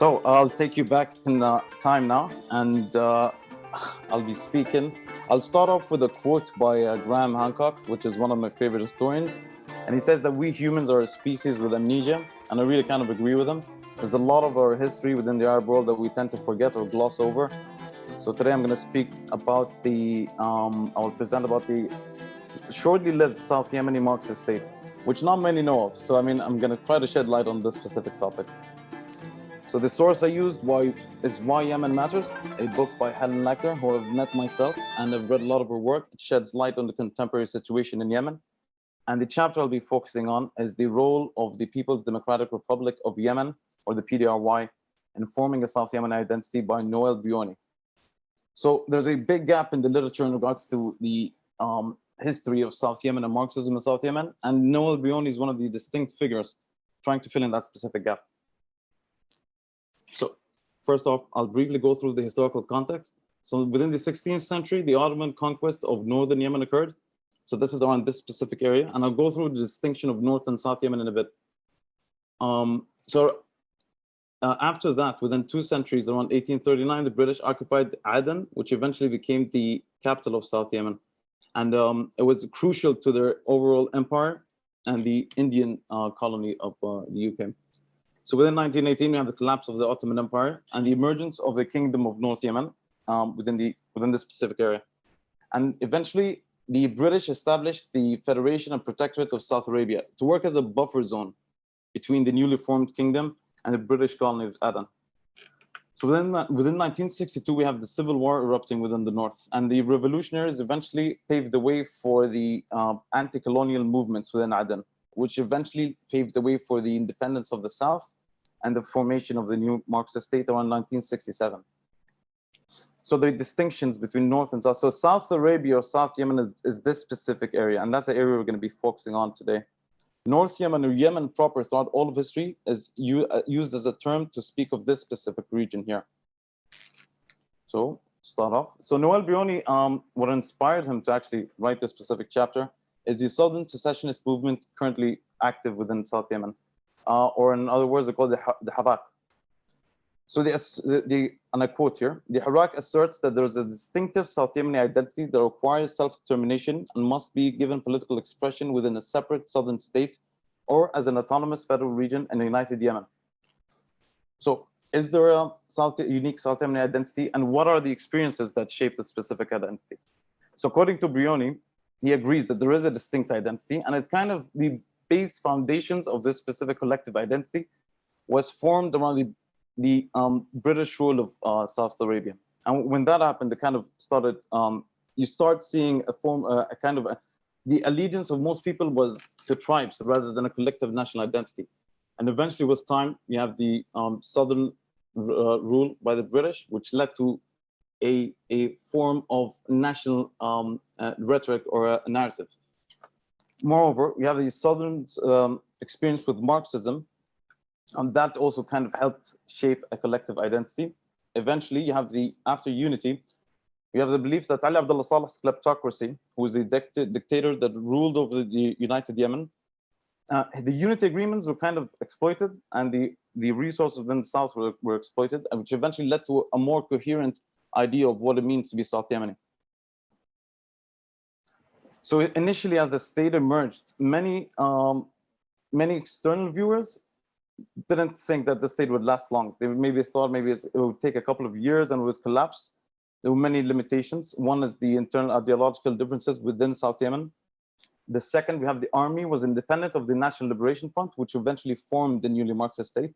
So I'll take you back in time now, and I'll be speaking. I'll start off with a quote by Graham Hancock, which is one of my favorite historians. And he says that we humans are a species with amnesia, and I really kind of agree with him. There's a lot of our history within the Arab world that we tend to forget or gloss over. So today I'm going to speak about I'll present about the shortly lived South Yemeni Marxist state, which not many know of. So, I'm going to try to shed light on this specific topic. So the source I used is Why Yemen Matters, a book by Helen Lecter, who I've met myself and I've read a lot of her work. It sheds light on the contemporary situation in Yemen. And the chapter I'll be focusing on is the role of the People's Democratic Republic of Yemen, or the PDRY, in forming a South Yemeni identity by Noel Brioni. So there's a big gap in the literature in regards to the history of South Yemen and Marxism in South Yemen, and Noel Brioni is one of the distinct figures trying to fill in that specific gap. So first off, I'll briefly go through the historical context. So within the 16th century, the Ottoman conquest of northern Yemen occurred. So this is around this specific area, and I'll go through the distinction of North and South Yemen in a bit. After that, within 2 centuries, around 1839, the British occupied Aden, which eventually became the capital of South Yemen. And it was crucial to their overall empire and the Indian colony of the UK. So within 1918, we have the collapse of the Ottoman Empire and the emergence of the Kingdom of North Yemen within the specific area. And eventually, the British established the Federation and Protectorate of South Arabia to work as a buffer zone between the newly formed kingdom and the British colony of Aden. So within 1962, we have the civil war erupting within the north, and the revolutionaries eventually paved the way for the anti-colonial movements within Aden, which eventually paved the way for the independence of the south and the formation of the new Marxist state around 1967. So the distinctions between North and South. So South Arabia or South Yemen is this specific area, and that's the area we're going to be focusing on today. North Yemen, or Yemen proper, throughout all of history, is used as a term to speak of this specific region here. So start off. So Noel Brioni, what inspired him to actually write this specific chapter is the Southern Secessionist movement currently active within South Yemen, or in other words, they're called the Harak. So and I quote here, the Harak asserts that there is a distinctive South Yemeni identity that requires self-determination and must be given political expression within a separate southern state or as an autonomous federal region in the United Yemen. So is there a unique South Yemeni identity, and what are the experiences that shape the specific identity? So according to Brioni, he agrees that there is a distinct identity, and it's kind of the base foundations of this specific collective identity was formed around the British rule of South Arabia. And when that happened, it kind of started, you start seeing the allegiance of most people was to tribes rather than a collective national identity. And eventually with time, you have the southern rule by the British, which led to a form of national rhetoric or a narrative. Moreover, we have the southern experience with Marxism, and that also kind of helped shape a collective identity. Eventually, you have after unity, we have the belief that Ali Abdullah Saleh's kleptocracy, who was the dictator that ruled over the United Yemen, the unity agreements were kind of exploited, and the resources within the south were exploited, which eventually led to a more coherent idea of what it means to be South Yemeni. So initially, as the state emerged, many external viewers didn't think that the state would last long. They maybe thought it would take a couple of years and would collapse. There were many limitations. One is the internal ideological differences within South Yemen. The second, we have the army was independent of the National Liberation Front, which eventually formed the newly Marxist state.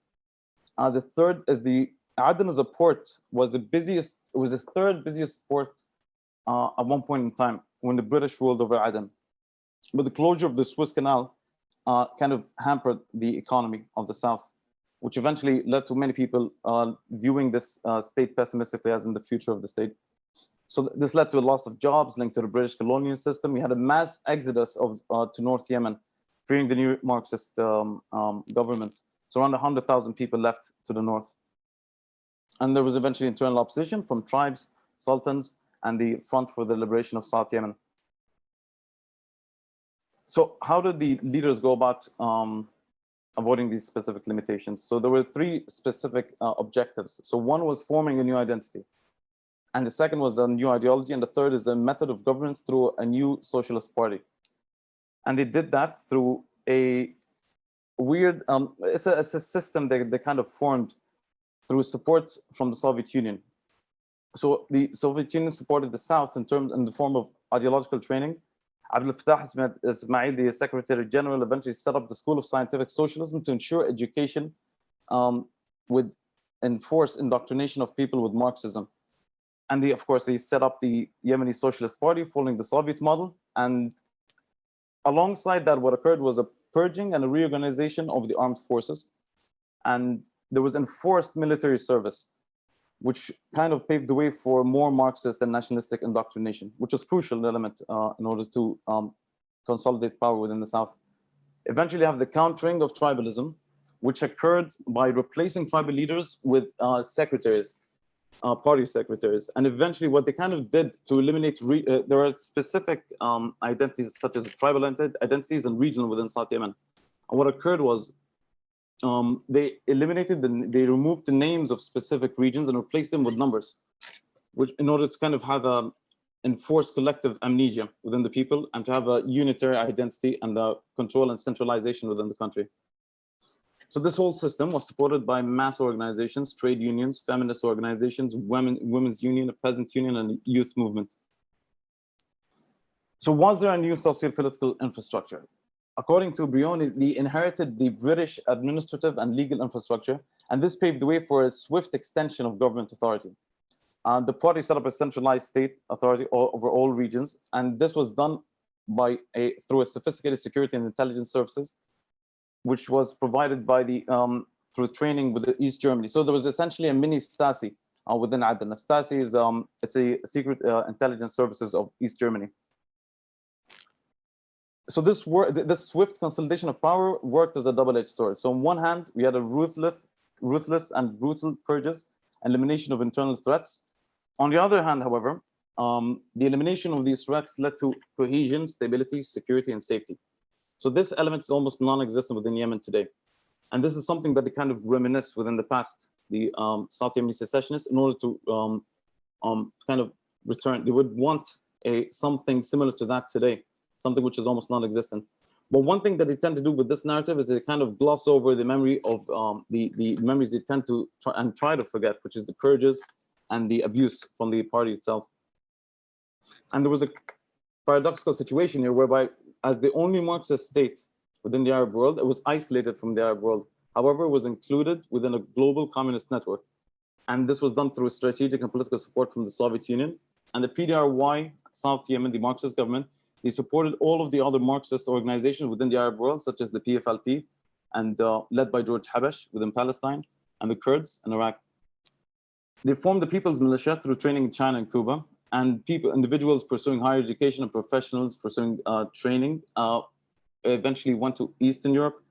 The third is the Aden as a port was the busiest. It was the third busiest port at one point in time when the British ruled over Aden. But the closure of the Suez Canal kind of hampered the economy of the south, which eventually led to many people viewing this state pessimistically as in the future of the state. So this led to a loss of jobs linked to the British colonial system. We had a mass exodus to North Yemen, fearing the new Marxist government. So around 100,000 people left to the north. And there was eventually internal opposition from tribes, sultans, and the Front for the Liberation of South Yemen. So how did the leaders go about avoiding these specific limitations. So there were three specific objectives. So one was forming a new identity, and the second was a new ideology, and the third is a method of governance through a new socialist party. And they did that through a weird, it's a system that they kind of formed through support from the Soviet Union. So the Soviet Union supported the South in the form of ideological training. Abdel Fattah Ismail, the Secretary General, eventually set up the School of Scientific Socialism to ensure education would enforce indoctrination of people with Marxism. And of course, they set up the Yemeni Socialist Party following the Soviet model. And alongside that, what occurred was a purging and a reorganization of the armed forces. And there was enforced military service, which kind of paved the way for more Marxist and nationalistic indoctrination, which was a crucial element in order to consolidate power within the South. Eventually, you have the countering of tribalism, which occurred by replacing tribal leaders with secretaries, party secretaries. And eventually, what they kind of did to eliminate, there are specific identities such as tribal identities and regional within South Yemen. And what occurred was they they removed the names of specific regions and replaced them with numbers, which in order to kind of have a enforced collective amnesia within the people and to have a unitary identity and the control and centralization within the country. So this whole system was supported by mass organizations, trade unions, feminist organizations, women's union, a peasant union, and youth movement. So was there a new socio-political infrastructure? According to Brioni, they inherited the British administrative and legal infrastructure, and this paved the way for a swift extension of government authority. The party set up a centralized state authority over all regions, and this was done through a sophisticated security and intelligence services, which was provided by through training with East Germany. So there was essentially a mini Stasi within Aden. A Stasi is it's a secret intelligence services of East Germany. So this swift consolidation of power worked as a double-edged sword. So on one hand, we had a ruthless and brutal purges, elimination of internal threats. On the other hand, however, the elimination of these threats led to cohesion, stability, security, and safety. So this element is almost non-existent within Yemen today. And this is something that they kind of reminisce within the past, the South Yemeni secessionists, in order to kind of return. They would want something similar to that today, something which is almost non-existent. But one thing that they tend to do with this narrative is they kind of gloss over the memory of the memories they tend to try to forget, which is the purges and the abuse from the party itself. And there was a paradoxical situation here whereby, as the only Marxist state within the Arab world, it was isolated from the Arab world. However, it was included within a global communist network. And this was done through strategic and political support from the Soviet Union. And the PDRY, South Yemen, the Marxist government, they supported all of the other Marxist organizations within the Arab world, such as the PFLP, and led by George Habash within Palestine, and the Kurds in Iraq. They formed the People's Militia through training in China and Cuba, and individuals pursuing higher education and professionals pursuing training eventually went to Eastern Europe,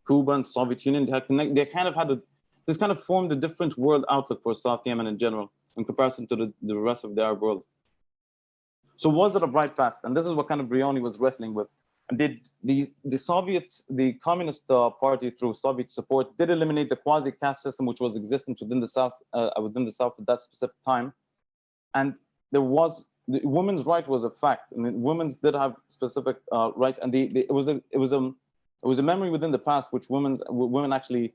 Cuba, and Soviet Union. They kind of had this kind of formed a different world outlook for South Yemen in general in comparison to the rest of the Arab world. So was it a bright past? And this is what kind of Brioni was wrestling with. And the Communist Party, through Soviet support, did eliminate the quasi-caste system which was existent within the South at that specific time. And the women's right was a fact. I mean, women did have specific rights, and it was a memory within the past which women actually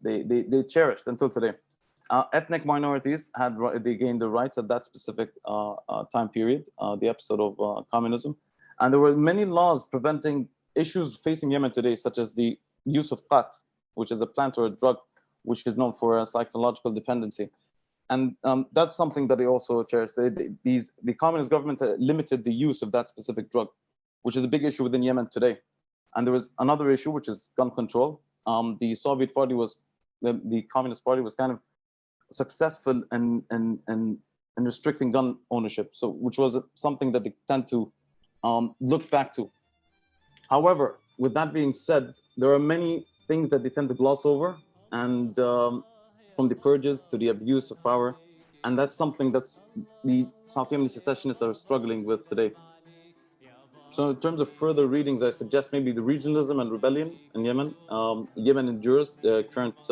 they cherished until today. Ethnic minorities they gained the rights at that specific time period, the episode of communism, and there were many laws preventing issues facing Yemen today, such as the use of qat, which is a plant or a drug which is known for psychological dependency, and that's something that they also cherish. The communist government limited the use of that specific drug, which is a big issue within Yemen today. And there was another issue, which is gun control. The Soviet party the Communist Party was kind of successful in restricting gun ownership, so which was something that they tend to look back to. However, with that being said, there are many things that they tend to gloss over, and from the purges to the abuse of power, and that's something that's the South Yemeni secessionists are struggling with today. So in terms of further readings, I suggest maybe the regionalism and rebellion in Yemen. Yemen Endures, the current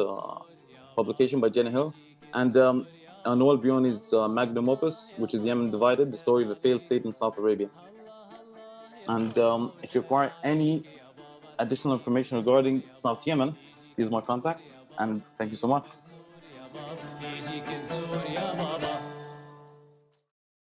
publication by Jenny Hill, and Noel Bioni's magnum opus, which is Yemen Divided, the story of a failed state in South Arabia. And if you require any additional information regarding South Yemen, these are my contacts, and thank you so much.